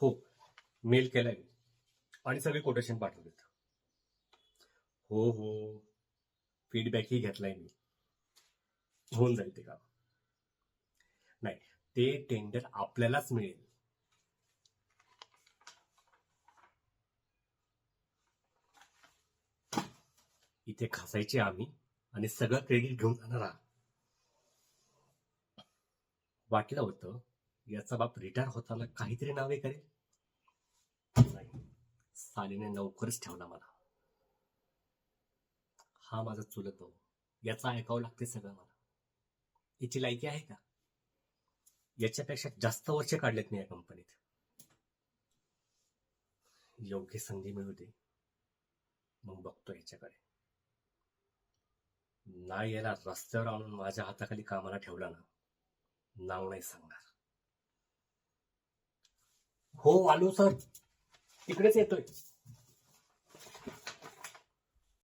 हो, मेल केलाय मी आणि सगळे कोटेशन पाठवलेत. हो हो, फीडबॅकही घेतलाय मी. होऊन जाईल ते काम. नाही, ते टेंडर आपल्यालाच मिळेल. इथे खासायचे आम्ही आणि सगळं क्रेडिट घेऊन जाणार आहात. वाटलं होतं याचा बाप रिटायर होताना काहीतरी नावे करेल. नाही, सालीने लवकरच ठेवला मला. हा माझा चुलत भाऊ, याचा ऐकावं लागते सगळं मला. याची लायकी आहे का? याच्यापेक्षा जास्त वर्ष काढलेत मी या कंपनीत. योग्य संधी मिळू दे, मग बघतो याच्याकडे. नाही याला रस्त्यावर आणून माझ्या हाताखाली कामाला ठेवला ना, नाव नाही सांगणार. हो आलो सर, तिकडेच येतोय.